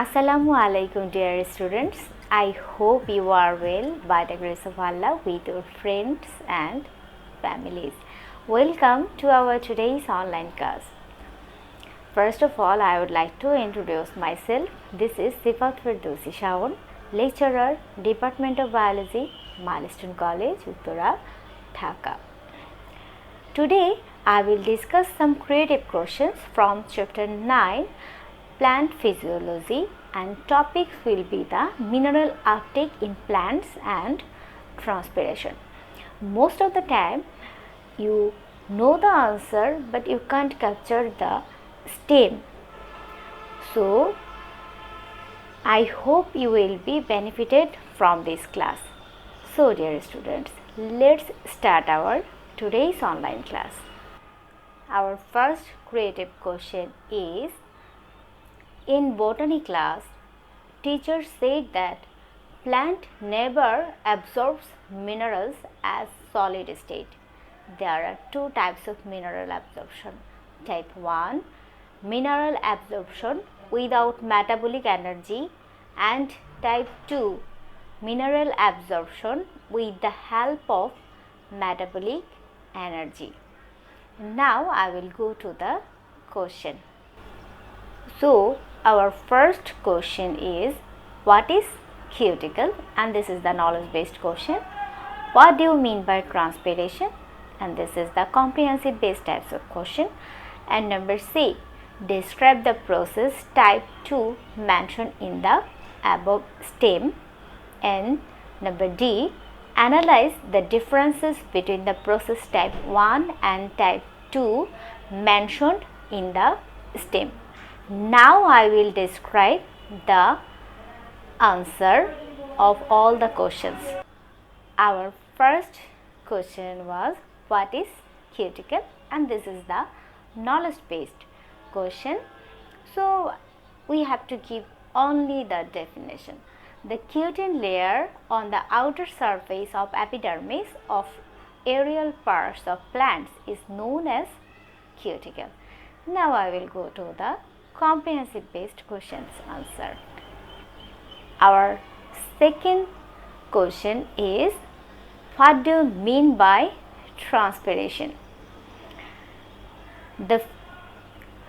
Assalamu alaikum dear students. I hope you are well by the grace of Allah with your friends and families. Welcome to our today's online class. First of all, I would like to introduce myself. This is Sifat Ferdousi, lecturer, Department of Biology, Milestone College, Uttara, Dhaka. Today, I will discuss some creative questions from Chapter 9, Plant Physiology, and topics will be the mineral uptake in plants and transpiration. Most of the time, you know the answer, but you can't capture the stem. So, I hope you will be benefited from this class. So, dear students, let's start our today's online class. Our first creative question is, in botany class, teacher said that plant never absorbs minerals as solid state. There are two types of mineral absorption. Type 1, mineral absorption without metabolic energy, and type 2, mineral absorption with the help of metabolic energy. Now I will go to the question. So, our first question is, what is cuticle? And this is the knowledge based question. What do you mean by transpiration? And this is the comprehensive based types of question. And number C, describe the process type 2 mentioned in the above stem. And number D, analyze the differences between the process type 1 and type 2 mentioned in the stem. Now I will describe the answer of all the questions. Our first question was, what is cuticle? And this is the knowledge based question. So we have to give only the definition. The cutin layer on the outer surface of epidermis of aerial parts of plants is known as cuticle. Now I will go to the comprehensive based questions answer. Our second question is, what do you mean by transpiration? This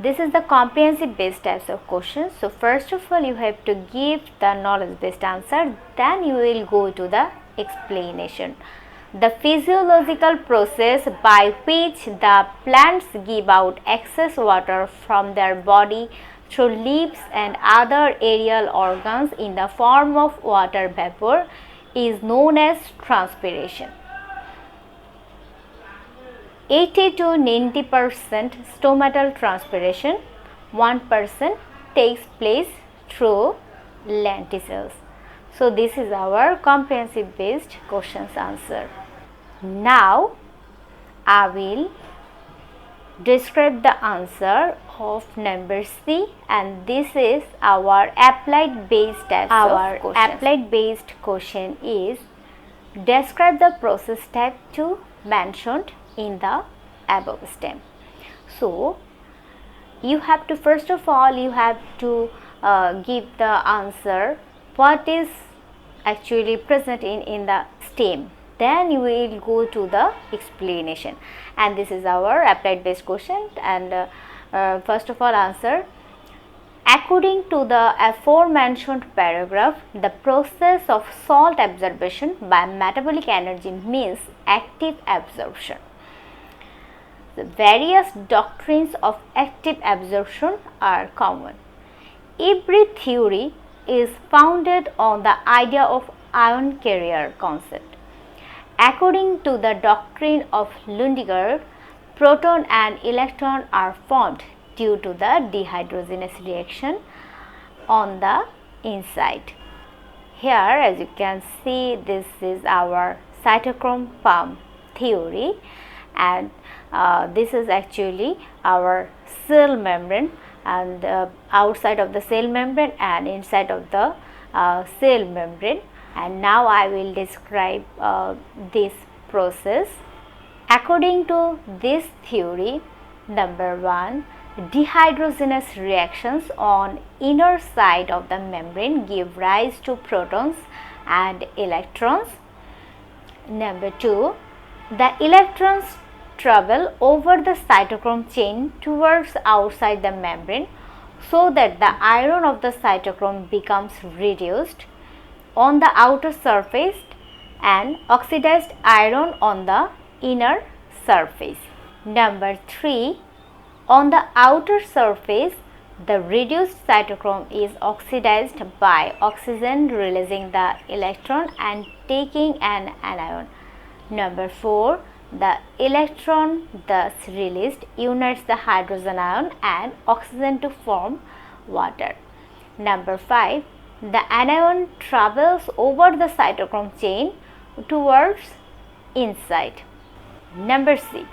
is the comprehensive based types of questions. So first of all, you have to give the knowledge based answer, then you will go to the explanation. The physiological process by which the plants give out excess water from their body through leaves and other aerial organs in the form of water vapor is known as transpiration. 80 to 90% stomatal transpiration, 1% takes place through lenticels. So this is our comprehensive based questions answer. Now I will describe the answer of number C, and this is our applied based types of questions. Our applied based question is, describe the process type 2 mentioned in the above stem. So you have to, first of all, you have to give the answer what is actually present in the stem. Then you will go to the explanation, and this is our applied based question. And first of all, answer, according to the aforementioned paragraph, the process of salt absorption by metabolic energy means active absorption. The various doctrines of active absorption are common. Every theory is founded on the idea of ion carrier concept. According to the doctrine of Lundiger, proton and electron are formed due to the dehydrogenase reaction on the inside. Here, as you can see, this is our cytochrome pump theory, and this is actually our cell membrane, and outside of the cell membrane and inside of the cell membrane. And now I will describe this process. According to this theory, number 1, Dehydrogenous reactions on inner side of the membrane give rise to protons and electrons. Number 2, the electrons travel over the cytochrome chain towards outside the membrane so that the iron of the cytochrome becomes reduced on the outer surface and oxidized iron on the inner surface. Number 3, on the outer surface, the reduced cytochrome is oxidized by oxygen releasing the electron and taking an anion. Number 4, the electron thus released unites the hydrogen ion and oxygen to form water. Number 5, the anion travels over the cytochrome chain towards inside. Number 6,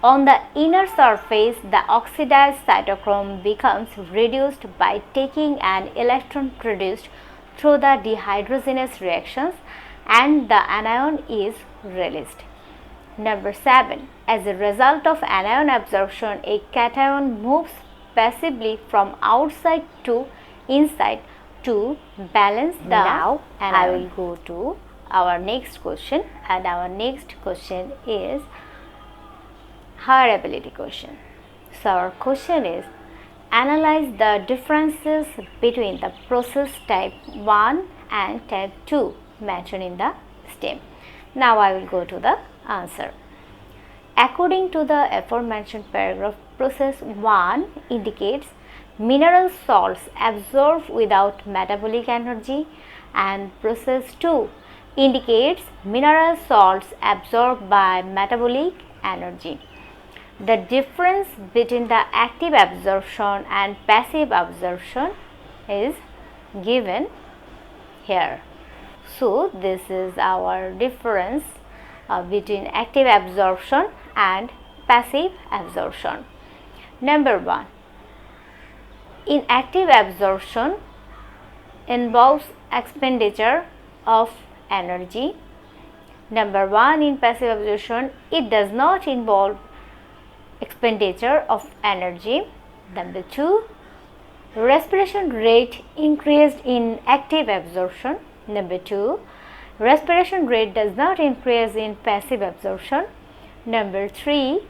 on the inner surface, the oxidized cytochrome becomes reduced by taking an electron produced through the dehydrogenous reactions and the anion is released. Number 7, as a result of anion absorption, a cation moves passively from outside to inside to balance the anion. I will go to our next question, and our next question is higher ability question. So our question is, analyze the differences between the process type 1 and type 2 mentioned in the STEM. Now I will go to the answer. According to the aforementioned paragraph, process 1 indicates mineral salts absorbed without metabolic energy, and process 2 indicates mineral salts absorbed by metabolic energy. The difference between the active absorption and passive absorption is given here. So this is our difference between active absorption and passive absorption. Number 1, inactive absorption involves expenditure of energy. Number 1, in passive absorption, it does not involve expenditure of energy. Number 2, respiration rate increased in active absorption. Number 2, respiration rate does not increase in passive absorption. Number 3,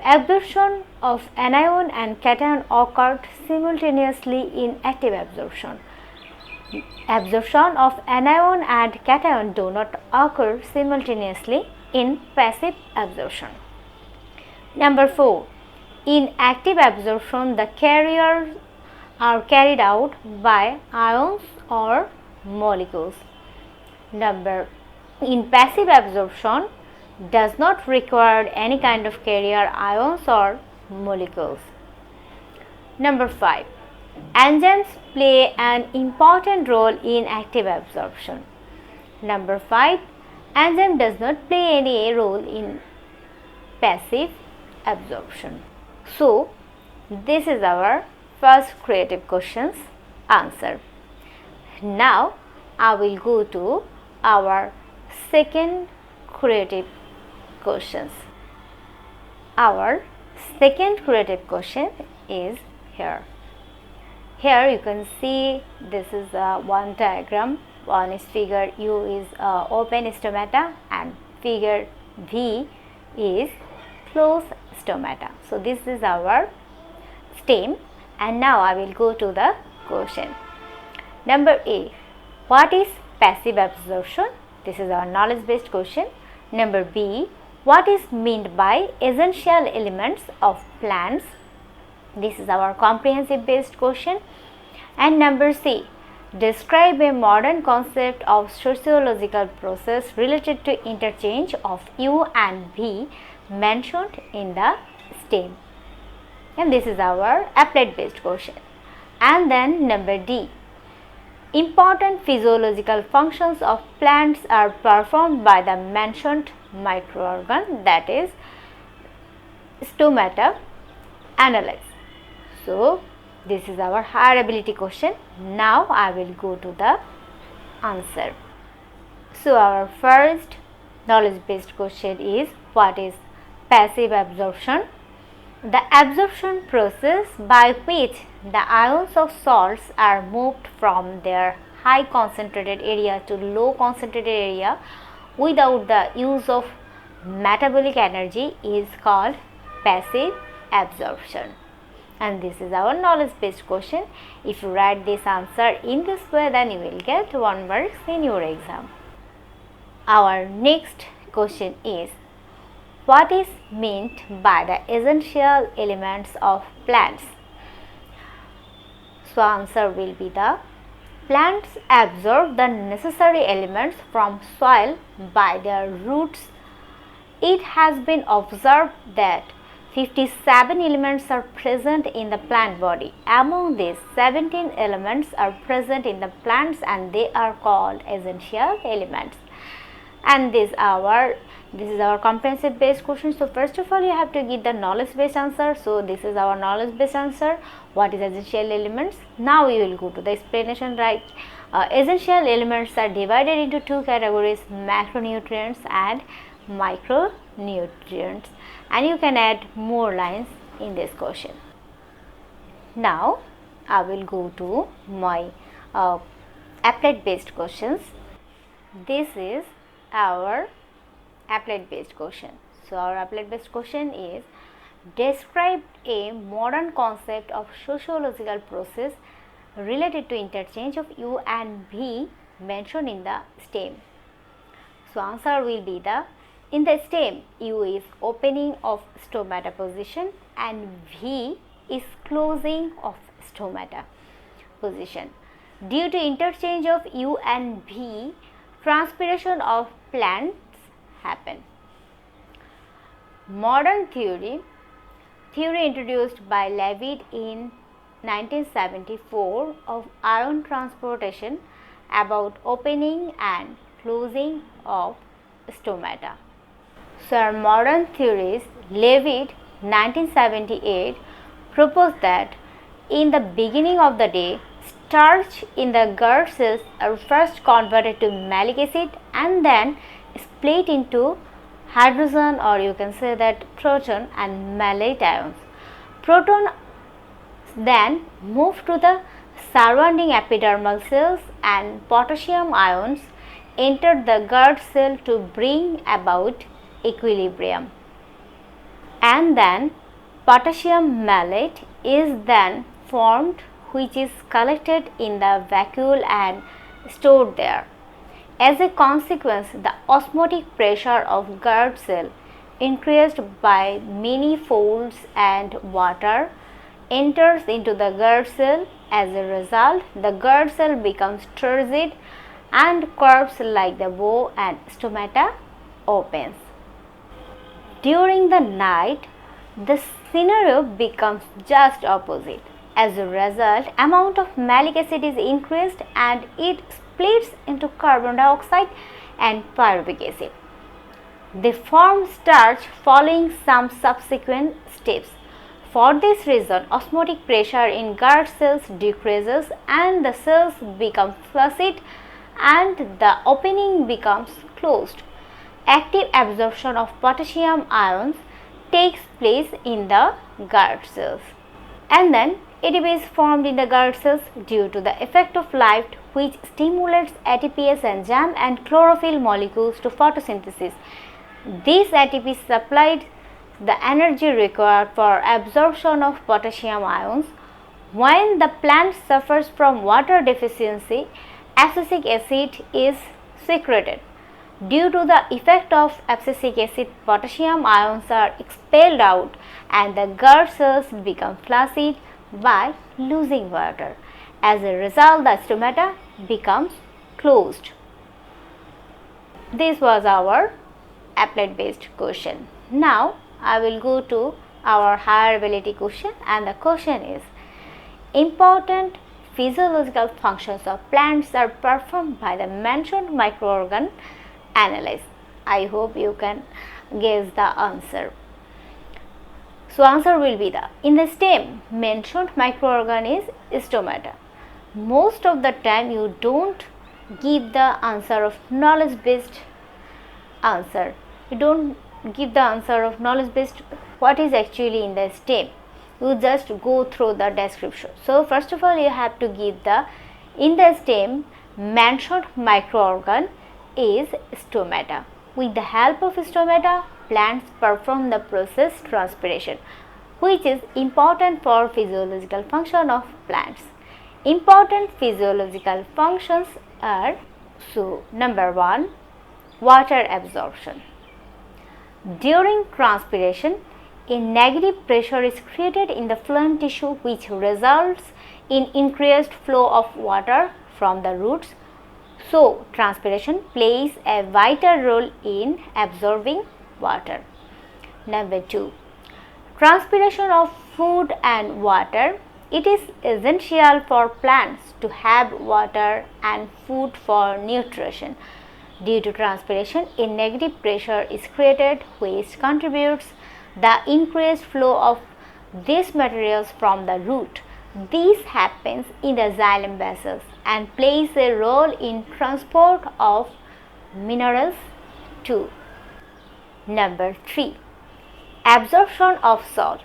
absorption of anion and cation occurred simultaneously in active absorption. Absorption of anion and cation do not occur simultaneously in passive absorption. Number 4, in active absorption, the carriers are carried out by ions or molecules. In passive absorption, does not require any kind of carrier ions or molecules. Number 5, enzymes play an important role in active absorption. Number 5, enzyme does not play any role in passive absorption. So this is our first creative question's answer. Now I will go to our second creative questions. Our second creative question is here. Here you can see this is one diagram. One is figure U is open stomata and figure V is closed stomata. So this is our stem, and now I will go to the question. Number A, what is passive absorption? This is our knowledge based question. Number B, what is meant by essential elements of plants? This is our comprehensive based question. And number C, describe a modern concept of sociological process related to interchange of U and V mentioned in the STEM. And this is our applied based question. And then number D, important physiological functions of plants are performed by the mentioned microorgan, that is stomata analysis. So this is our higher ability question. Now I will go to the answer. So our first knowledge based question is, what is passive absorption? The absorption process by which the ions of salts are moved from their high concentrated area to low concentrated area without the use of metabolic energy is called passive absorption. And this is our knowledge based question. If you write this answer in this way, then you will get 1 mark in your exam. Our next question is, what is meant by the essential elements of plants? So answer will be the plants absorb the necessary elements from soil by their roots. It has been observed that 57 elements are present in the plant body. Among these, 17 elements are present in the plants and they are called essential elements. And this is our comprehensive based question. So first of all, you have to give the knowledge based answer. So this is our knowledge based answer. What is essential elements? Now we will go to the explanation, right? Essential elements are divided into 2 categories, macronutrients and micronutrients, and you can add more lines in this question. Now I will go to my applied based questions. This is our applied based question. So our applied based question is, describe a modern concept of sociological process related to interchange of U and V mentioned in the stem. So answer will be in the stem, U is opening of stomata position and V is closing of stomata position. Due to interchange of U and V, transpiration of plants happen. Modern theory introduced by Leavitt in 1974 of ion transportation about opening and closing of stomata. So our modern theories, Leavitt 1978 proposed that in the beginning of the day, starch in the gut cells are first converted to malic acid and then split into hydrogen, or you can say that proton and malate ions. Proton then move to the surrounding epidermal cells and potassium ions enter the gut cell to bring about equilibrium. And then potassium malate is then formed, which is collected in the vacuole and stored there. As a consequence, the osmotic pressure of gut cell increased by many folds and water enters into the gut cell. As a result, the gut cell becomes turgid and curves like the bow and stomata opens. During the night, the scenario becomes just opposite. As a result, amount of malic acid is increased and it splits into carbon dioxide and pyruvic acid. They form starch following some subsequent steps. For this reason, osmotic pressure in gut cells decreases and the cells become flaccid and the opening becomes closed. Active absorption of potassium ions takes place in the gut cells. And then ATP is formed in the gut cells due to the effect of light, which stimulates ATPase enzyme and chlorophyll molecules to photosynthesis. This ATP supplied the energy required for absorption of potassium ions. When the plant suffers from water deficiency, abscisic acid is secreted. Due to the effect of abscisic acid, potassium ions are expelled out and the gut cells become flaccid by losing water. As a result, the stomata becomes closed. This was our applied based question. Now I will go to our higher ability question, and the question is, important physiological functions of plants are performed by the mentioned microorgan. Analyze. I hope you can guess the answer. So answer will be in the stem, mentioned microorgan is stomata. Most of the time you don't give the answer of knowledge based answer. You don't give the answer of knowledge based what is actually in the stem. You just go through the description. So first of all, you have to give the in the stem mentioned microorgan is stomata. With the help of stomata, plants perform the process transpiration, which is important for physiological function of plants. Important physiological functions are, so number 1, water absorption. During transpiration, a negative pressure is created in the phloem tissue, which results in increased flow of water from the roots. So, transpiration plays a vital role in absorbing water. Number 2, transpiration of food and water. It is essential for plants to have water and food for nutrition. Due to transpiration, a negative pressure is created which contributes the increased flow of these materials from the root. This happens in the xylem vessels and plays a role in transport of minerals too. Number 3, absorption of salt.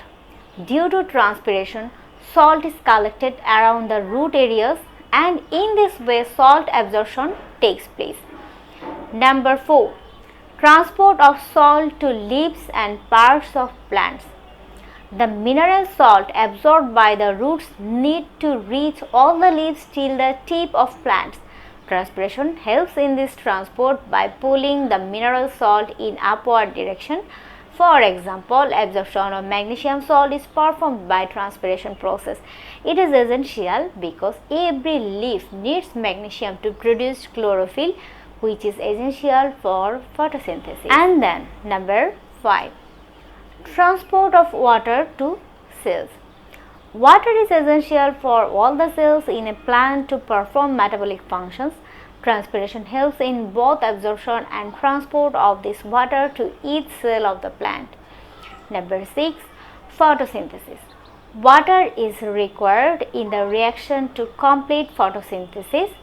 Due to transpiration, salt is collected around the root areas, and in this way salt absorption takes place. Number 4, transport of salt to leaves and parts of plants. The mineral salt absorbed by the roots need to reach all the leaves till the tip of plants. Transpiration helps in this transport by pulling the mineral salt in upward direction. For example, absorption of magnesium salt is performed by transpiration process. It is essential because every leaf needs magnesium to produce chlorophyll, which is essential for photosynthesis. And then number 5, transport of water to cells. Water is essential for all the cells in a plant to perform metabolic functions. Transpiration helps in both absorption and transport of this water to each cell of the plant. Number 6, photosynthesis. Water is required in the reaction to complete photosynthesis.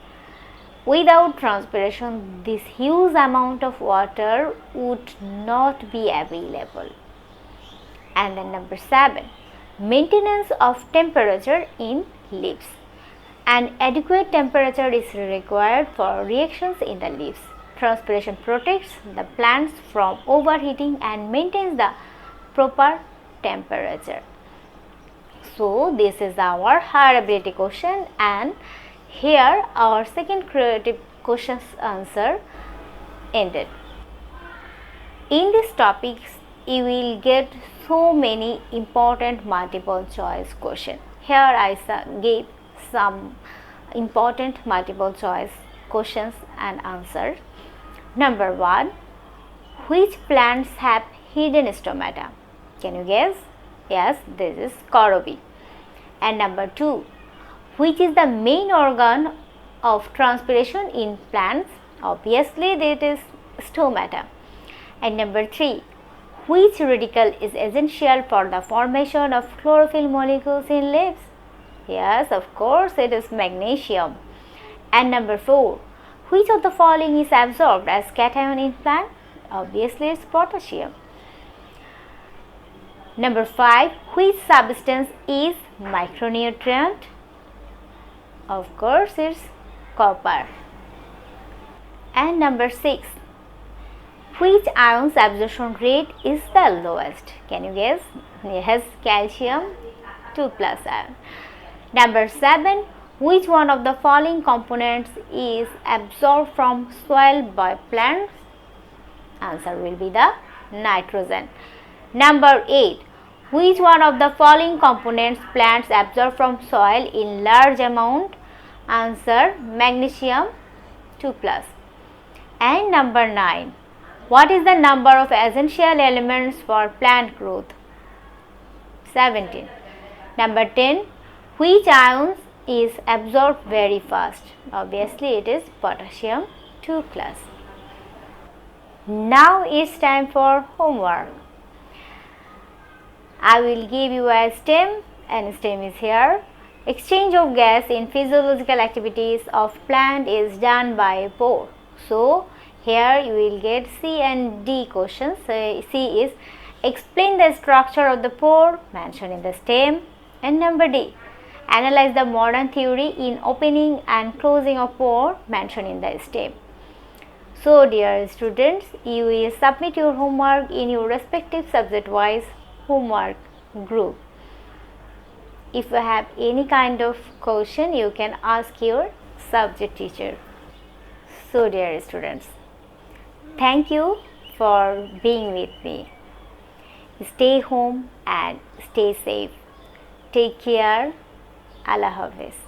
Without transpiration, this huge amount of water would not be available. And then number 7, maintenance of temperature in leaves. An adequate temperature is required for reactions in the leaves. Transpiration protects the plants from overheating and maintains the proper temperature. So, this is our higher ability question, and here our second creative questions answer ended. In these topics, you will get so many important multiple choice questions. Here I gave some important multiple choice questions and answers. Number 1, which plants have hidden stomata? Can you guess? Yes, this is corobi. And number 2, which is the main organ of transpiration in plants? Obviously, that is stomata. And number 3, which radical is essential for the formation of chlorophyll molecules in leaves? Yes, of course, it is magnesium. And number 4, which of the following is absorbed as cation in plant? Obviously, it's potassium. Number 5, which substance is micronutrient? Of course, it's copper. And number 6, which ion's absorption rate is the lowest? Can you guess? Yes, calcium 2+ ion. Number 7, which one of the following components is absorbed from soil by plants? Answer will be the nitrogen. Number 8, which one of the following components plants absorb from soil in large amount? Answer, magnesium 2+. And number 9, what is the number of essential elements for plant growth? 17. Number 10, which ions is absorbed very fast? Obviously, it is potassium 2+. Now it's time for homework. I will give you a stem, and stem is here. Exchange of gas in physiological activities of plant is done by pore. So, Here you will get C and D questions. C is explain the structure of the pore mentioned in the stem, and number D, analyze the modern theory in opening and closing of pore mentioned in the stem. So dear students, you will submit your homework in your respective subject wise homework group. If you have any kind of question, you can ask your subject teacher. So dear students, thank you for being with me. Stay home and stay safe. Take care. Allah Hafiz.